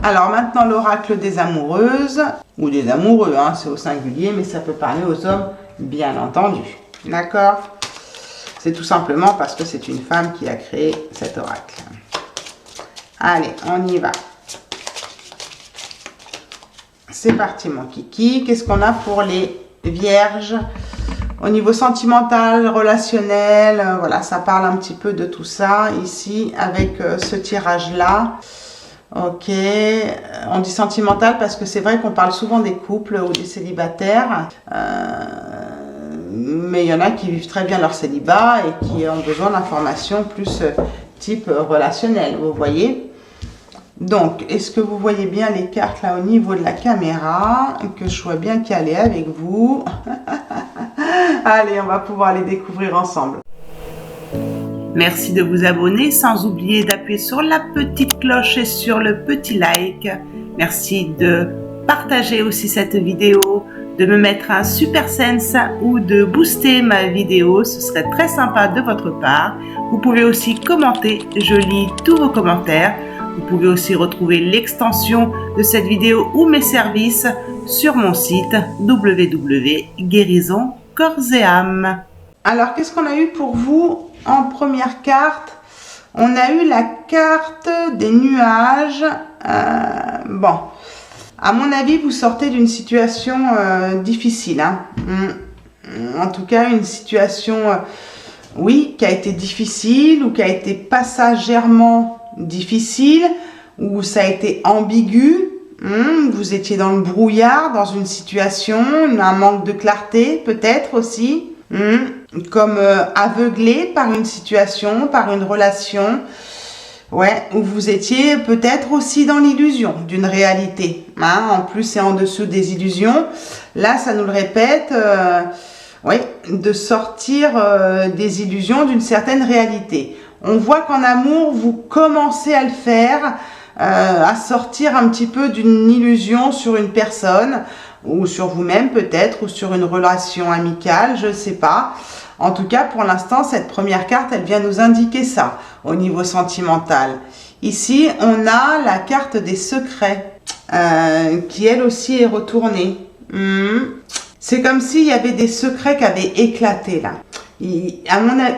Speaker 1: Alors maintenant, l'oracle des amoureuses, ou des amoureux, hein, c'est au singulier, mais ça peut parler aux hommes, bien entendu. D'accord? C'est tout simplement parce que c'est une femme qui a créé cet oracle. Allez, on y va. C'est parti mon kiki. Qu'est-ce qu'on a pour les vierges au niveau sentimental, relationnel? Voilà, ça parle un petit peu de tout ça ici avec ce tirage-là. Ok, on dit sentimental parce que c'est vrai qu'on parle souvent des couples ou des célibataires. Mais il y en a qui vivent très bien leur célibat et qui ont besoin d'informations plus type relationnel, vous voyez. Donc, est-ce que vous voyez bien les cartes là au niveau de la caméra? Que je sois bien calée avec vous. Allez, on va pouvoir les découvrir ensemble. Merci de vous abonner sans oublier d'appuyer sur la petite cloche et sur le petit like. Merci de partager aussi cette vidéo, de me mettre un super sense ou de booster ma vidéo. Ce serait très sympa de votre part. Vous pouvez aussi commenter, je lis tous vos commentaires. Vous pouvez aussi retrouver l'extension de cette vidéo ou mes services sur mon site www.guérisoncorps-et-âme. Alors, qu'est-ce qu'on a eu pour vous en première carte? On a eu la carte des nuages. Bon, à mon avis, vous sortez d'une situation difficile. Hein. En tout cas, une situation, oui, qui a été difficile ou qui a été passagèrement difficile, où ça a été ambigu, vous étiez dans le brouillard, dans une situation, un manque de clarté peut-être aussi, comme aveuglé par une situation, par une relation, ouais, où vous étiez peut-être aussi dans l'illusion d'une réalité, hein, en plus et en dessous des illusions. Là, ça nous le répète, ouais, de sortir des illusions d'une certaine réalité. On voit qu'en amour, vous commencez à le faire, à sortir un petit peu d'une illusion sur une personne, ou sur vous-même peut-être, ou sur une relation amicale, je ne sais pas. En tout cas, pour l'instant, cette première carte, elle vient nous indiquer ça, au niveau sentimental. Ici, on a la carte des secrets, qui elle aussi est retournée. C'est comme s'il y avait des secrets qui avaient éclaté là.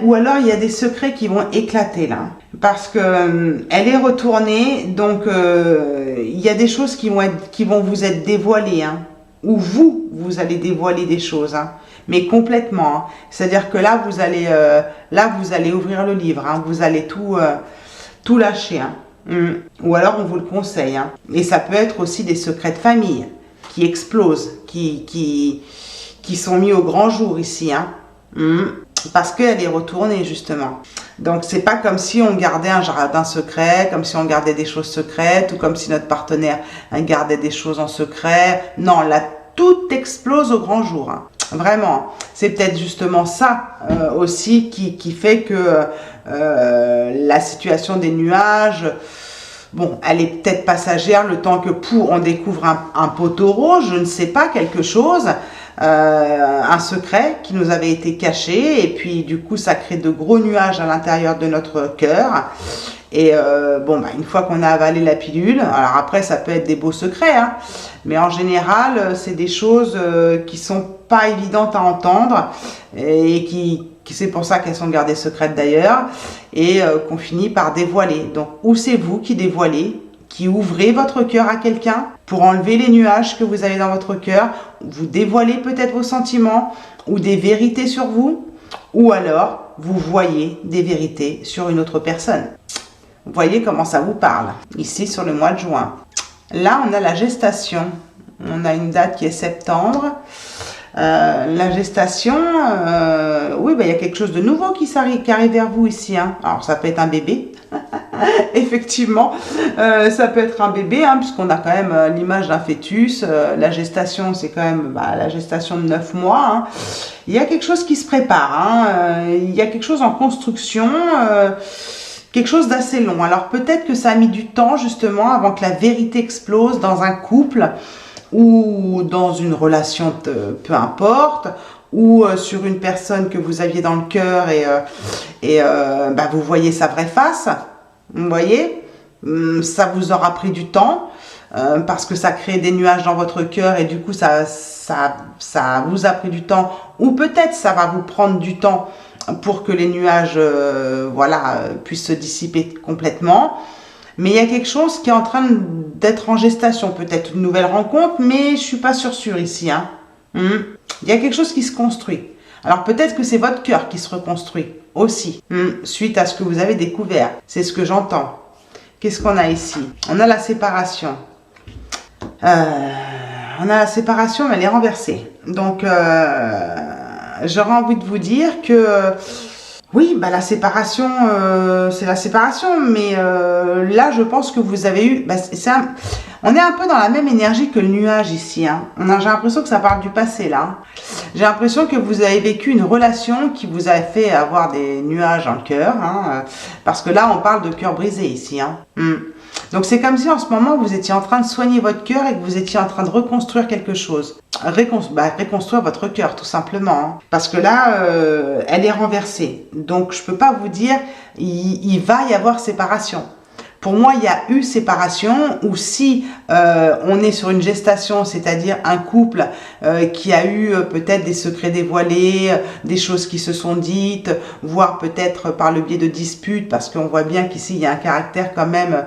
Speaker 1: Ou alors il y a des secrets qui vont éclater là, parce que elle est retournée, donc il y a des choses qui vont vous être dévoilées, hein. où vous allez dévoiler des choses, hein, mais complètement. Hein. C'est-à-dire que là, vous allez ouvrir le livre, hein, vous allez tout lâcher. Hein. Ou alors, on vous le conseille. Hein. Et ça peut être aussi des secrets de famille qui explosent, qui sont mis au grand jour ici. Hein. Parce qu'elle est retournée, justement. Donc, c'est pas comme si on gardait un jardin secret, comme si on gardait des choses secrètes, ou comme si notre partenaire gardait des choses en secret. Non, là, tout explose au grand jour. Hein. Vraiment. C'est peut-être justement ça aussi qui fait que la situation des nuages, bon, elle est peut-être passagère le temps que on découvre un poteau rose, je ne sais pas, quelque chose. Un secret qui nous avait été caché, et puis du coup ça crée de gros nuages à l'intérieur de notre cœur. Et bon, bah, une fois qu'on a avalé la pilule, alors après ça peut être des beaux secrets, hein, mais en général c'est des choses qui sont pas évidentes à entendre, et qui c'est pour ça qu'elles sont gardées secrètes d'ailleurs, et qu'on finit par dévoiler. Donc, ou c'est vous qui dévoilez, qui ouvrez votre cœur à quelqu'un pour enlever les nuages que vous avez dans votre cœur, vous dévoilez peut-être vos sentiments ou des vérités sur vous, ou alors vous voyez des vérités sur une autre personne. Vous voyez comment ça vous parle, ici sur le mois de juin. Là, on a la gestation. On a une date qui est septembre. La gestation, oui, bah, y a quelque chose de nouveau qui arrive vers vous ici. Hein. Alors, ça peut être un bébé. Effectivement, ça peut être un bébé, hein, puisqu'on a quand même l'image d'un fœtus. La gestation, c'est quand même la gestation de 9 mois. Hein. Il y a quelque chose qui se prépare. Hein. Il y a quelque chose en construction. Quelque chose d'assez long. Alors peut-être que ça a mis du temps justement avant que la vérité explose dans un couple ou dans une relation, peu importe, ou sur une personne que vous aviez dans le cœur et bah, vous voyez sa vraie face. Vous voyez, ça vous aura pris du temps parce que ça crée des nuages dans votre cœur et du coup ça vous a pris du temps, ou peut-être ça va vous prendre du temps pour que les nuages puissent se dissiper complètement. Mais il y a quelque chose qui est en train d'être en gestation, peut-être une nouvelle rencontre, mais je suis pas sûre ici. Hein. Il y a quelque chose qui se construit. Alors peut-être que c'est votre cœur qui se reconstruit aussi, suite à ce que vous avez découvert. C'est ce que j'entends. Qu'est-ce qu'on a ici? On a la séparation. On a la séparation, mais elle est renversée. Donc j'aurais envie de vous dire que oui, bah la séparation, c'est la séparation, mais là, je pense que vous avez eu... on est un peu dans la même énergie que le nuage ici. Hein. J'ai l'impression que ça parle du passé, là. J'ai l'impression que vous avez vécu une relation qui vous a fait avoir des nuages dans le cœur, hein, parce que là, on parle de cœur brisé ici. Hein. Donc, c'est comme si en ce moment, vous étiez en train de soigner votre cœur et que vous étiez en train de reconstruire quelque chose. Reconstruire votre cœur, tout simplement. Hein. Parce que là, elle est renversée. Donc, je peux pas vous dire, il va y avoir séparation. Pour moi, il y a eu séparation, ou si on est sur une gestation, c'est-à-dire un couple qui a eu peut-être des secrets dévoilés, des choses qui se sont dites, voire peut-être par le biais de disputes, parce qu'on voit bien qu'ici, il y a un caractère quand même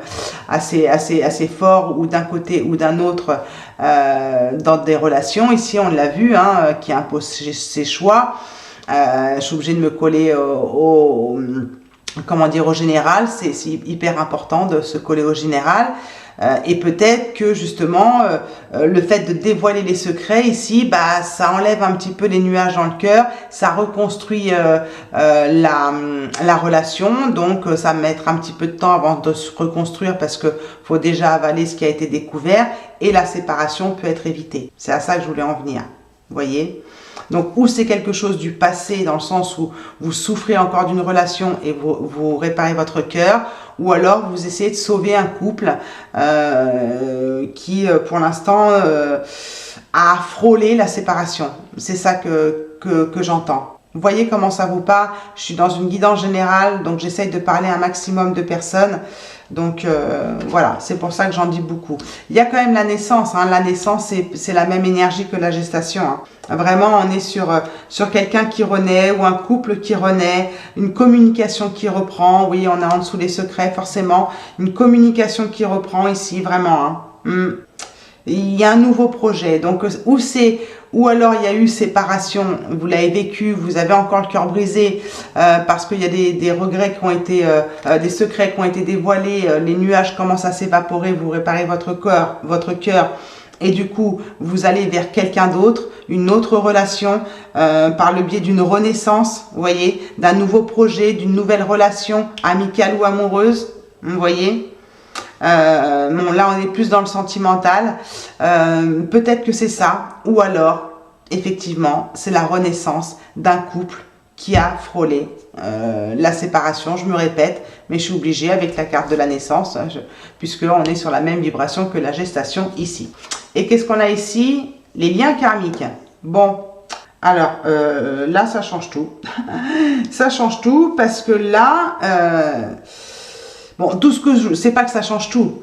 Speaker 1: assez fort, ou d'un côté ou d'un autre, dans des relations. Ici, on l'a vu, hein, qui impose ses choix. Je suis obligée de me coller au général, c'est hyper important de se coller au général. Et peut-être que justement, le fait de dévoiler les secrets ici, bah, ça enlève un petit peu les nuages dans le cœur, ça reconstruit la relation, donc ça va mettre un petit peu de temps avant de se reconstruire parce que faut déjà avaler ce qui a été découvert, et la séparation peut être évitée. C'est à ça que je voulais en venir, vous voyez ? Donc, ou c'est quelque chose du passé, dans le sens où vous souffrez encore d'une relation et vous réparez votre cœur, ou alors vous essayez de sauver un couple qui, pour l'instant, a frôlé la séparation. C'est ça que j'entends. Vous voyez comment ça vous parle? Je suis dans une guidance générale, donc j'essaye de parler à un maximum de personnes. Donc voilà, c'est pour ça que j'en dis beaucoup. Il y a quand même la naissance. Hein. La naissance, c'est la même énergie que la gestation. Hein. Vraiment, on est sur quelqu'un qui renaît, ou un couple qui renaît, une communication qui reprend. Oui, on a en dessous les secrets, forcément. Une communication qui reprend ici, vraiment. Hein. il y a un nouveau projet. Donc, ou alors il y a eu séparation, vous l'avez vécu, vous avez encore le cœur brisé parce qu'il y a des regrets qui ont été, des secrets qui ont été dévoilés, les nuages commencent à s'évaporer, vous réparez votre cœur, et du coup vous allez vers quelqu'un d'autre, une autre relation, par le biais d'une renaissance, vous voyez, d'un nouveau projet, d'une nouvelle relation amicale ou amoureuse, vous voyez. Bon, là on est plus dans le sentimental, peut-être que c'est ça, ou alors effectivement c'est la renaissance d'un couple qui a frôlé la séparation. Je me répète, mais je suis obligée avec la carte de la naissance, puisque on est sur la même vibration que la gestation ici. Et qu'est-ce qu'on a ici? Les liens karmiques. Bon, alors là ça change tout. Ça change tout parce que là... bon, tout ce que je... c'est pas que ça change tout.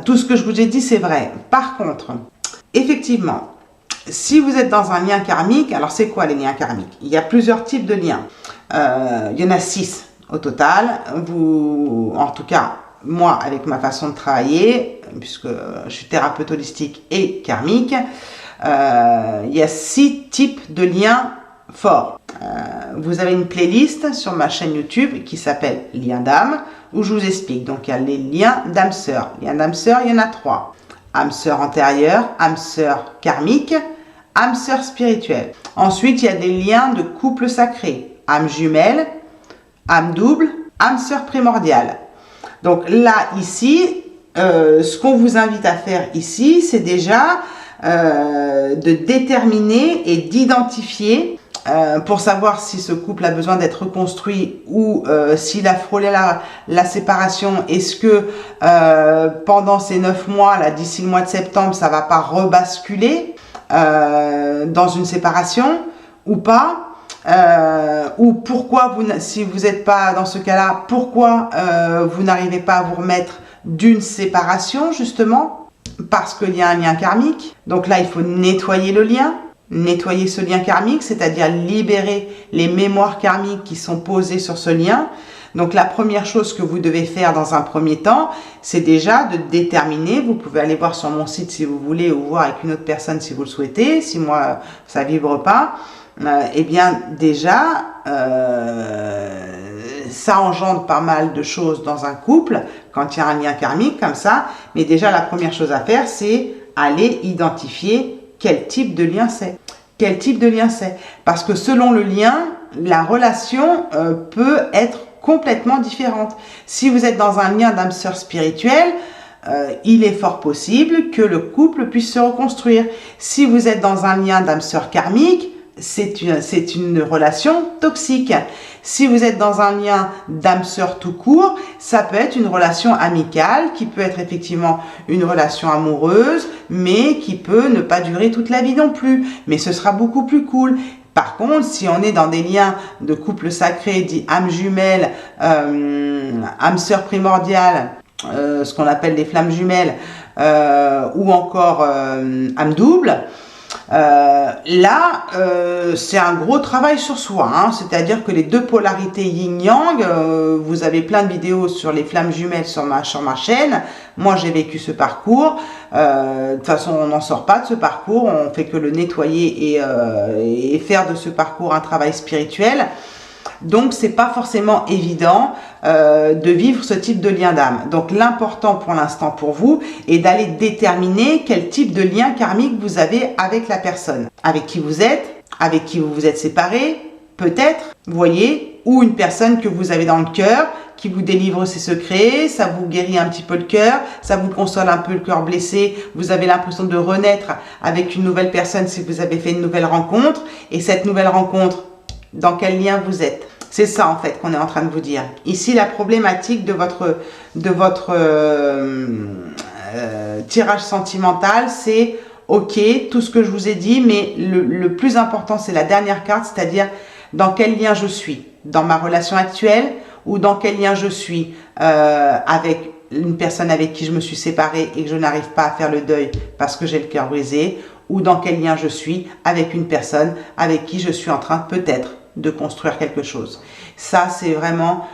Speaker 1: Tout ce que je vous ai dit, c'est vrai. Par contre, effectivement, si vous êtes dans un lien karmique, alors c'est quoi les liens karmiques? Il y a plusieurs types de liens. Il y en a 6 au total. En tout cas, moi, avec ma façon de travailler, puisque je suis thérapeute holistique et karmique, il y a 6 types de liens forts. Vous avez une playlist sur ma chaîne YouTube qui s'appelle Liens d'âme, où je vous explique. Donc, il y a les liens d'âme sœur. Liens d'âme sœur, il y en a 3. Âme sœur antérieure, âme sœur karmique, âme sœur spirituelle. Ensuite, il y a des liens de couple sacré. Âme jumelle, âme double, âme sœur primordiale. Donc là, ici, ce qu'on vous invite à faire ici, c'est déjà de déterminer et d'identifier pour savoir si ce couple a besoin d'être reconstruit ou s'il a frôlé la séparation. Est-ce que pendant ces 9 mois, là, d'ici le mois de septembre, ça va pas rebasculer dans une séparation ou pas? Ou pourquoi si vous n'êtes pas dans ce cas-là, pourquoi vous n'arrivez pas à vous remettre d'une séparation justement? Parce qu'il y a un lien karmique. Donc là, il faut nettoyer le lien. Nettoyer ce lien karmique, c'est-à-dire libérer les mémoires karmiques qui sont posées sur ce lien. Donc la première chose que vous devez faire dans un premier temps, c'est déjà de déterminer, vous pouvez aller voir sur mon site si vous voulez, ou voir avec une autre personne si vous le souhaitez, si moi ça vibre pas, eh bien déjà ça engendre pas mal de choses dans un couple quand il y a un lien karmique comme ça, mais déjà la première chose à faire, c'est aller identifier quel type de lien c'est. Quel type de lien c'est? Parce que selon le lien, la relation peut être complètement différente. Si vous êtes dans un lien d'âme sœur spirituelle, il est fort possible que le couple puisse se reconstruire. Si vous êtes dans un lien d'âme sœur karmique, c'est une relation toxique. Si vous êtes dans un lien d'âme sœur tout court, ça peut être une relation amicale, qui peut être effectivement une relation amoureuse, mais qui peut ne pas durer toute la vie non plus. Mais ce sera beaucoup plus cool. Par contre, si on est dans des liens de couple sacré, dit âme jumelle, âme sœur primordiale, ce qu'on appelle des flammes jumelles, ou encore âme double, là, c'est un gros travail sur soi, hein. C'est-à-dire que les deux polarités yin-yang, vous avez plein de vidéos sur les flammes jumelles sur ma chaîne. Moi, j'ai vécu ce parcours. De toute façon, on n'en sort pas de ce parcours. On fait que le nettoyer et faire de ce parcours un travail spirituel. Donc, c'est pas forcément évident de vivre ce type de lien d'âme. Donc, l'important pour l'instant pour vous est d'aller déterminer quel type de lien karmique vous avez avec la personne. Avec qui vous vous êtes séparés, peut-être, vous voyez, ou une personne que vous avez dans le cœur, qui vous délivre ses secrets, ça vous guérit un petit peu le cœur, ça vous console un peu le cœur blessé, vous avez l'impression de renaître avec une nouvelle personne si vous avez fait une nouvelle rencontre, et cette nouvelle rencontre, dans quel lien vous êtes? C'est ça en fait qu'on est en train de vous dire. Ici, la problématique de votre tirage sentimental, c'est ok, tout ce que je vous ai dit, mais le plus important, c'est la dernière carte, c'est-à-dire dans quel lien je suis, dans ma relation actuelle, ou dans quel lien je suis avec une personne avec qui je me suis séparée et que je n'arrive pas à faire le deuil parce que j'ai le cœur brisé, ou dans quel lien je suis avec une personne avec qui je suis en train peut-être de construire quelque chose. Ça, c'est vraiment,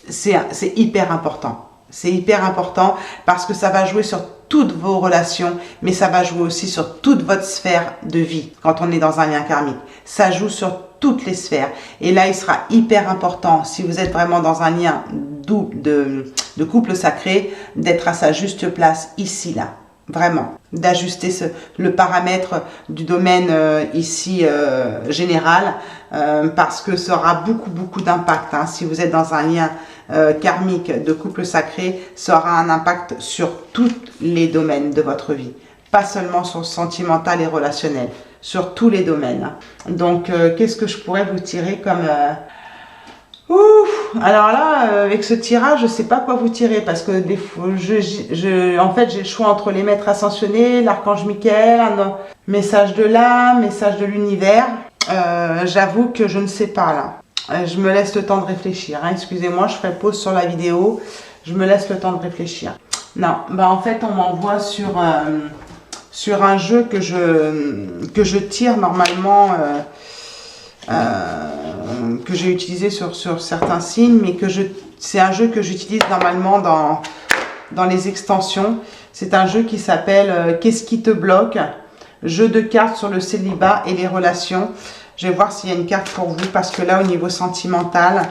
Speaker 1: c'est hyper important. C'est hyper important parce que ça va jouer sur toutes vos relations, mais ça va jouer aussi sur toute votre sphère de vie quand on est dans un lien karmique. Ça joue sur toutes les sphères. Et là, il sera hyper important, si vous êtes vraiment dans un lien de couple sacré, d'être à sa juste place ici, là. Vraiment. D'ajuster le paramètre du domaine ici général, parce que ça aura beaucoup d'impact. Hein. Si vous êtes dans un lien karmique de couple sacré, ça aura un impact sur tous les domaines de votre vie. Pas seulement sur le sentimental et relationnel, sur tous les domaines. Donc, qu'est-ce que je pourrais vous tirer comme... Ouf, alors là, avec ce tirage, je sais pas quoi vous tirer parce que des fois, en fait, j'ai le choix entre les maîtres ascensionnés, l'archange Michael, un message de l'âme, message de l'univers. J'avoue que je ne sais pas là. Je me laisse le temps de réfléchir. Hein. Excusez-moi, je ferai pause sur la vidéo. Je me laisse le temps de réfléchir. Non, bah en fait, on m'envoie sur un jeu que je tire normalement. Que j'ai utilisé sur certains signes, mais c'est un jeu que j'utilise normalement dans les extensions. C'est un jeu qui s'appelle Qu'est-ce qui te bloque? Jeu de cartes sur le célibat et les relations. Je vais voir s'il y a une carte pour vous, parce que là, au niveau sentimental,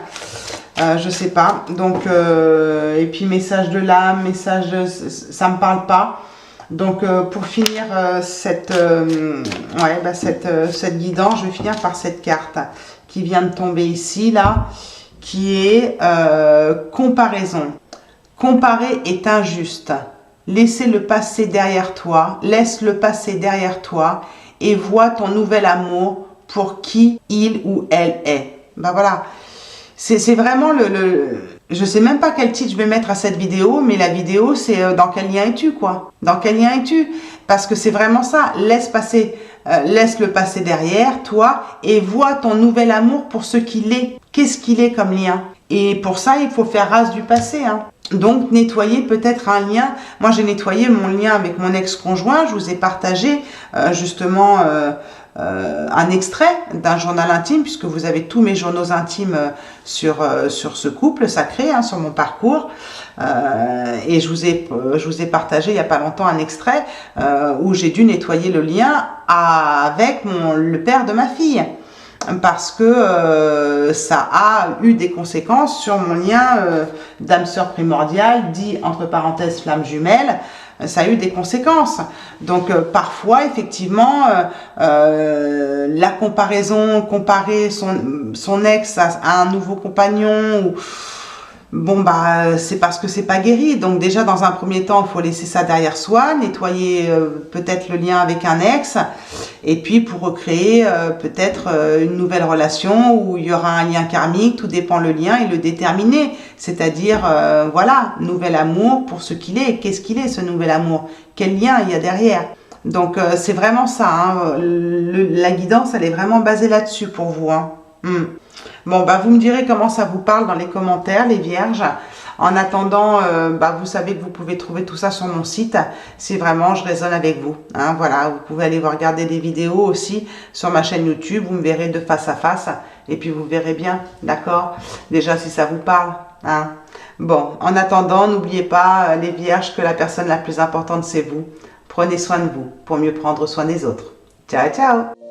Speaker 1: je sais pas. Donc, et puis message de l'âme, ça me parle pas. Donc, pour finir cette guidance, je vais finir par cette carte qui vient de tomber ici, là, qui est comparaison. Comparer est injuste. Laissez le passé derrière toi, laisse le passé derrière toi et vois ton nouvel amour pour qui il ou elle est. Ben voilà. C'est vraiment je sais même pas quel titre je vais mettre à cette vidéo, mais la vidéo, c'est dans quel lien es-tu, quoi? Dans quel lien es-tu? Parce que c'est vraiment ça. Laisse le passé derrière toi et vois ton nouvel amour pour ce qu'il est. Qu'est-ce qu'il est comme lien? Et pour ça, il faut faire race du passé, hein. Donc, nettoyer peut-être un lien. Moi, j'ai nettoyé mon lien avec mon ex-conjoint. Je vous ai partagé justement un extrait d'un journal intime, puisque vous avez tous mes journaux intimes sur ce couple sacré, hein, sur mon parcours. Et je vous ai partagé il n'y a pas longtemps un extrait où j'ai dû nettoyer le lien avec le père de ma fille. Parce que ça a eu des conséquences sur mon lien d'âme sœur primordiale, dit entre parenthèses flamme jumelle. Ça a eu des conséquences. Donc parfois, effectivement, la comparaison, comparer son ex à un nouveau compagnon, ou bon bah c'est parce que c'est pas guéri. Donc déjà dans un premier temps, il faut laisser ça derrière soi, nettoyer peut-être le lien avec un ex, et puis pour recréer peut-être une nouvelle relation où il y aura un lien karmique. Tout dépend le lien et le déterminer. C'est-à-dire voilà, nouvel amour pour ce qu'il est. Qu'est-ce qu'il est ce nouvel amour? Quel lien il y a derrière? Donc c'est vraiment ça. Hein. La guidance, elle est vraiment basée là-dessus pour vous. Hein. Bon, bah, vous me direz comment ça vous parle dans les commentaires, les vierges. En attendant, vous savez que vous pouvez trouver tout ça sur mon site si vraiment je résonne avec vous. Hein, voilà, vous pouvez aller regarder des vidéos aussi sur ma chaîne YouTube. Vous me verrez de face à face et puis vous verrez bien, d'accord? Déjà si ça vous parle. Hein. Bon, en attendant, n'oubliez pas, les vierges, que la personne la plus importante, c'est vous. Prenez soin de vous pour mieux prendre soin des autres. Ciao, ciao!